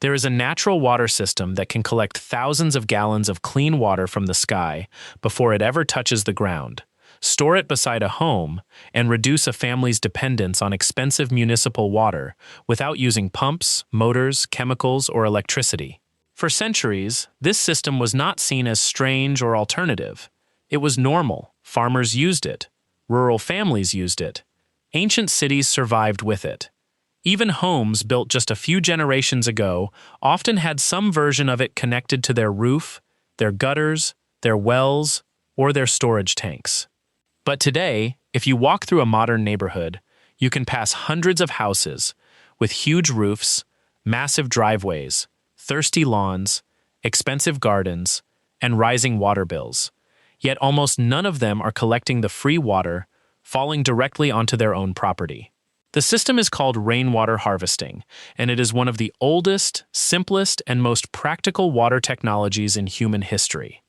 There is a natural water system that can collect thousands of gallons of clean water from the sky before it ever touches the ground, store it beside a home, and reduce a family's dependence on expensive municipal water without using pumps, motors, chemicals, or electricity. For centuries, this system was not seen as strange or alternative. It was normal. Farmers used it. Rural families used it. Ancient cities survived with it. Even homes built just a few generations ago often had some version of it connected to their roof, their gutters, their wells, or their storage tanks. But today, if you walk through a modern neighborhood, you can pass hundreds of houses with huge roofs, massive driveways, thirsty lawns, expensive gardens, and rising water bills. Yet almost none of them are collecting the free water falling directly onto their own property. The system is called rainwater harvesting, and it is one of the oldest, simplest, and most practical water technologies in human history.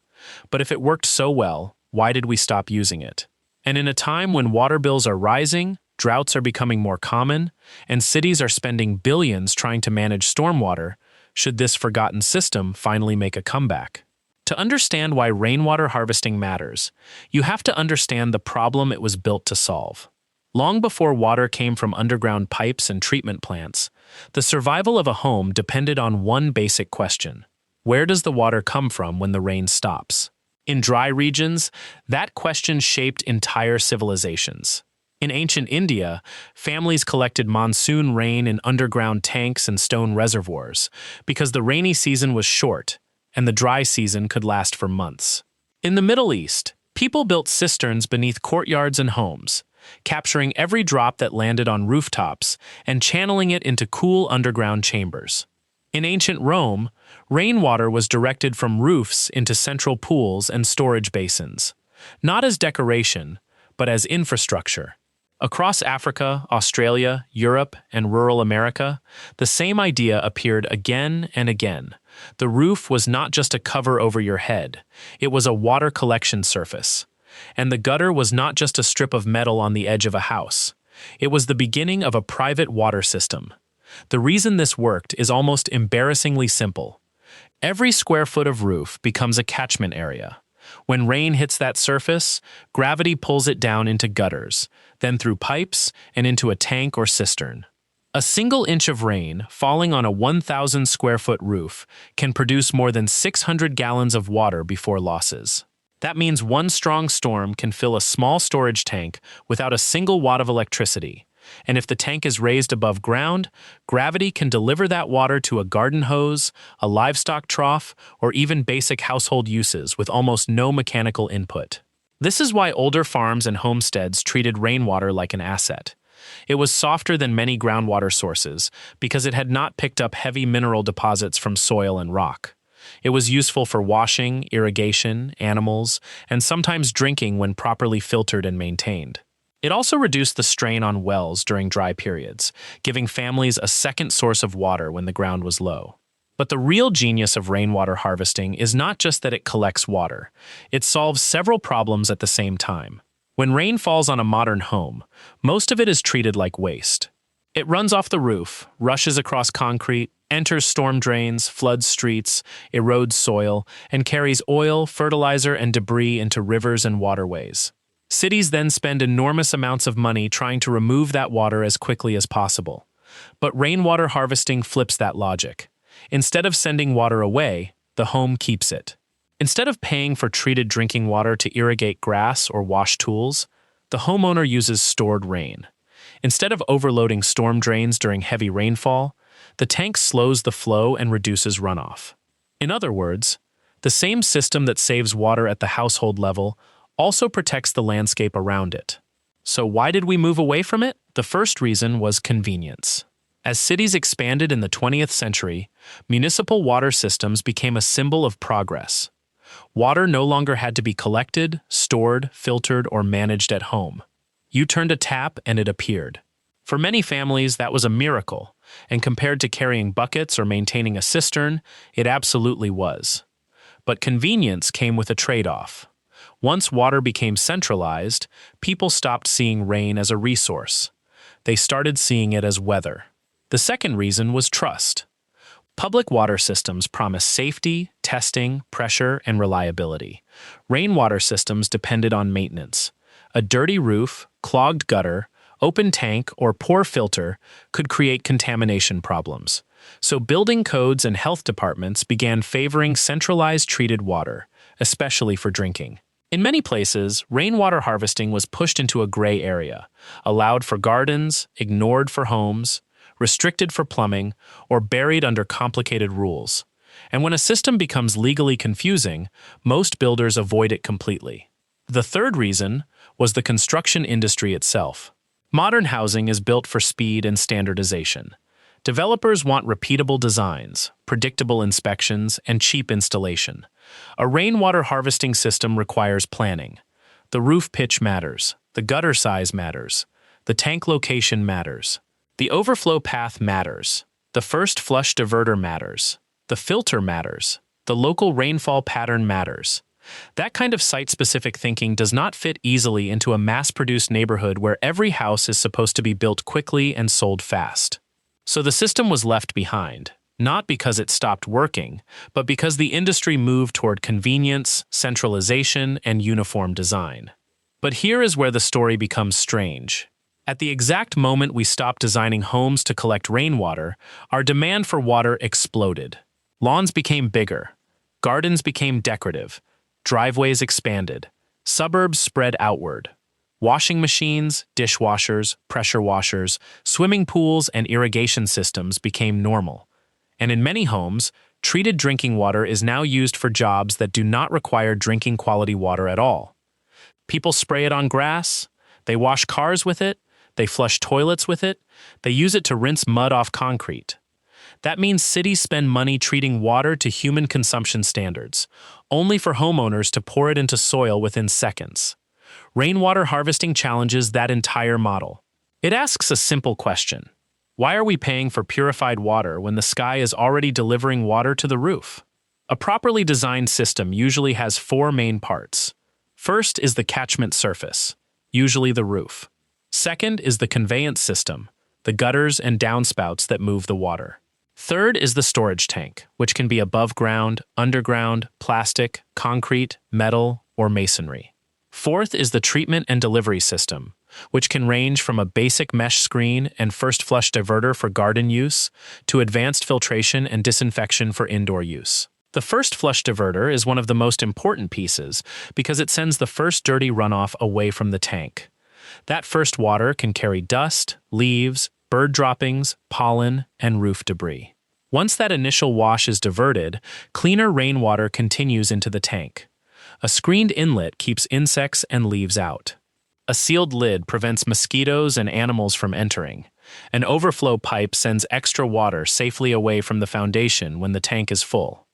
But if it worked so well, why did we stop using it? And in a time when water bills are rising, droughts are becoming more common, and cities are spending billions trying to manage stormwater, should this forgotten system finally make a comeback? To understand why rainwater harvesting matters, you have to understand the problem it was built to solve. Long before water came from underground pipes and treatment plants, the survival of a home depended on one basic question: where does the water come from when the rain stops? In dry regions, that question shaped entire civilizations. In ancient India, families collected monsoon rain in underground tanks and stone reservoirs because the rainy season was short and the dry season could last for months. In the Middle East, people built cisterns beneath courtyards and homes, capturing every drop that landed on rooftops and channeling it into cool underground chambers. In ancient Rome, rainwater was directed from roofs into central pools and storage basins, not as decoration, but as infrastructure. Across Africa, Australia, Europe, and rural America, the same idea appeared again and again. The roof was not just a cover over your head, it was a water collection surface. And the gutter was not just a strip of metal on the edge of a house. It was the beginning of a private water system. The reason this worked is almost embarrassingly simple. Every square foot of roof becomes a catchment area. When rain hits that surface, gravity pulls it down into gutters, then through pipes and into a tank or cistern. A single inch of rain falling on a 1,000 square foot roof can produce more than 600 gallons of water before losses. That means one strong storm can fill a small storage tank without a single watt of electricity. And if the tank is raised above ground, gravity can deliver that water to a garden hose, a livestock trough, or even basic household uses with almost no mechanical input. This is why older farms and homesteads treated rainwater like an asset. It was softer than many groundwater sources because it had not picked up heavy mineral deposits from soil and rock. It was useful for washing, irrigation, animals, and sometimes drinking when properly filtered and maintained. It also reduced the strain on wells during dry periods, giving families a second source of water when the ground was low. But the real genius of rainwater harvesting is not just that it collects water. It solves several problems at the same time. When rain falls on a modern home, most of it is treated like waste. It runs off the roof, rushes across concrete, enters storm drains, floods streets, erodes soil, and carries oil, fertilizer, and debris into rivers and waterways. Cities then spend enormous amounts of money trying to remove that water as quickly as possible. But rainwater harvesting flips that logic. Instead of sending water away, the home keeps it. Instead of paying for treated drinking water to irrigate grass or wash tools, the homeowner uses stored rain. Instead of overloading storm drains during heavy rainfall, the tank slows the flow and reduces runoff. In other words, the same system that saves water at the household level also protects the landscape around it. So why did we move away from it? The first reason was convenience. As cities expanded in the 20th century, municipal water systems became a symbol of progress. Water no longer had to be collected, stored, filtered, or managed at home. You turned a tap and it appeared. For many families, that was a miracle, and compared to carrying buckets or maintaining a cistern, it absolutely was. But convenience came with a trade-off. Once water became centralized, people stopped seeing rain as a resource. They started seeing it as weather. The second reason was trust. Public water systems promise safety, testing, pressure, and reliability. Rainwater systems depended on maintenance. A dirty roof, clogged gutter, open tank, or poor filter could create contamination problems. So building codes and health departments began favoring centralized treated water, especially for drinking. In many places, rainwater harvesting was pushed into a gray area, allowed for gardens, ignored for homes, restricted for plumbing, or buried under complicated rules. And when a system becomes legally confusing, most builders avoid it completely. The third reason was the construction industry itself. Modern housing is built for speed and standardization. Developers want repeatable designs, predictable inspections, and cheap installation. A rainwater harvesting system requires planning. The roof pitch matters, the gutter size matters, the tank location matters, the overflow path matters, the first flush diverter matters, the filter matters, the local rainfall pattern matters. That kind of site-specific thinking does not fit easily into a mass-produced neighborhood where every house is supposed to be built quickly and sold fast. So the system was left behind, not because it stopped working, but because the industry moved toward convenience, centralization, and uniform design. But here is where the story becomes strange. At the exact moment we stopped designing homes to collect rainwater, our demand for water exploded. Lawns became bigger, gardens became decorative, driveways expanded, suburbs spread outward. Washing machines, dishwashers, pressure washers, swimming pools, and irrigation systems became normal. And in many homes, treated drinking water is now used for jobs that do not require drinking quality water at all. People spray it on grass, they wash cars with it, they flush toilets with it, they use it to rinse mud off concrete. That means cities spend money treating water to human consumption standards, only for homeowners to pour it into soil within seconds. Rainwater harvesting challenges that entire model. It asks a simple question. Why are we paying for purified water when the sky is already delivering water to the roof? A properly designed system usually has four main parts. First is the catchment surface, usually the roof. Second is the conveyance system, the gutters and downspouts that move the water. Third is the storage tank, which can be above ground, underground, plastic, concrete, metal, or masonry. Fourth is the treatment and delivery system, which can range from a basic mesh screen and first flush diverter for garden use to advanced filtration and disinfection for indoor use. The first flush diverter is one of the most important pieces because it sends the first dirty runoff away from the tank. That first water can carry dust, leaves, bird droppings, pollen, and roof debris. Once that initial wash is diverted, cleaner rainwater continues into the tank. A screened inlet keeps insects and leaves out. A sealed lid prevents mosquitoes and animals from entering. An overflow pipe sends extra water safely away from the foundation when the tank is full.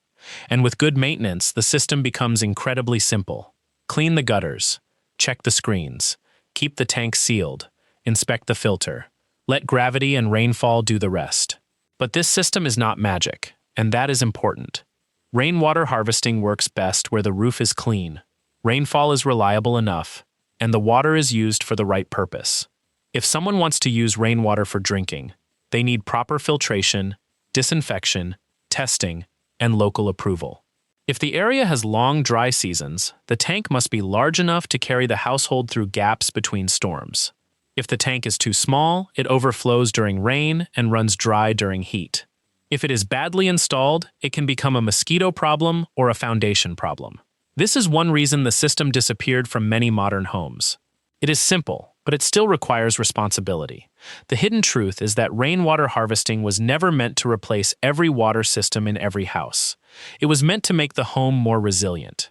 And with good maintenance, the system becomes incredibly simple. Clean the gutters, check the screens, keep the tank sealed, inspect the filter. Let gravity and rainfall do the rest. But this system is not magic, and that is important. Rainwater harvesting works best where the roof is clean, rainfall is reliable enough, and the water is used for the right purpose. If someone wants to use rainwater for drinking, they need proper filtration, disinfection, testing, and local approval. If the area has long dry seasons, the tank must be large enough to carry the household through gaps between storms. If the tank is too small, it overflows during rain and runs dry during heat. If it is badly installed, it can become a mosquito problem or a foundation problem. This is one reason the system disappeared from many modern homes. It is simple, but it still requires responsibility. The hidden truth is that rainwater harvesting was never meant to replace every water system in every house. It was meant to make the home more resilient.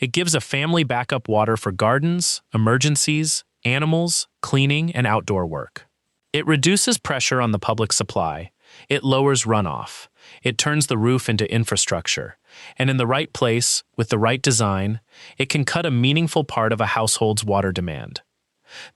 It gives a family backup water for gardens, emergencies, animals, cleaning, and outdoor work. It reduces pressure on the public supply. It lowers runoff. It turns the roof into infrastructure. And in the right place, with the right design, it can cut a meaningful part of a household's water demand.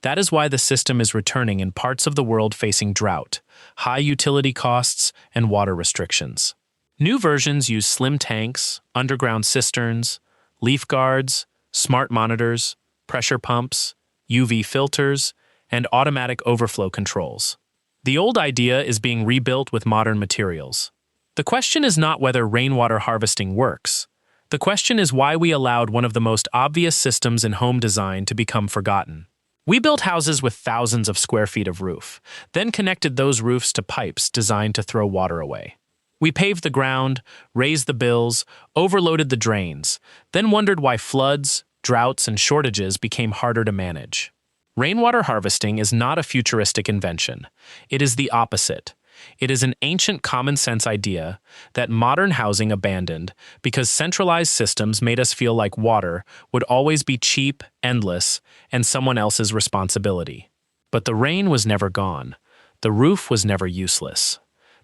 That is why the system is returning in parts of the world facing drought, high utility costs, and water restrictions. New versions use slim tanks, underground cisterns, leaf guards, smart monitors, pressure pumps, UV filters, and automatic overflow controls. The old idea is being rebuilt with modern materials. The question is not whether rainwater harvesting works. The question is why we allowed one of the most obvious systems in home design to become forgotten. We built houses with thousands of square feet of roof, then connected those roofs to pipes designed to throw water away. We paved the ground, raised the bills, overloaded the drains, then wondered why floods, droughts, and shortages became harder to manage. Rainwater harvesting is not a futuristic invention. It is the opposite. It is an ancient common-sense idea that modern housing abandoned because centralized systems made us feel like water would always be cheap, endless, and someone else's responsibility. But the rain was never gone. The roof was never useless.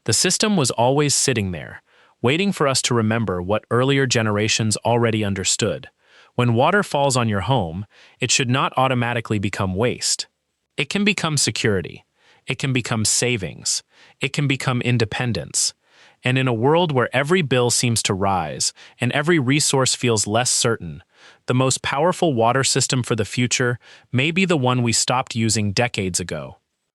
The system was always sitting there, waiting for us to remember what earlier generations already understood. When water falls on your home, it should not automatically become waste. It can become security. It can become savings. It can become independence. And in a world where every bill seems to rise and every resource feels less certain, the most powerful water system for the future may be the one we stopped using decades ago.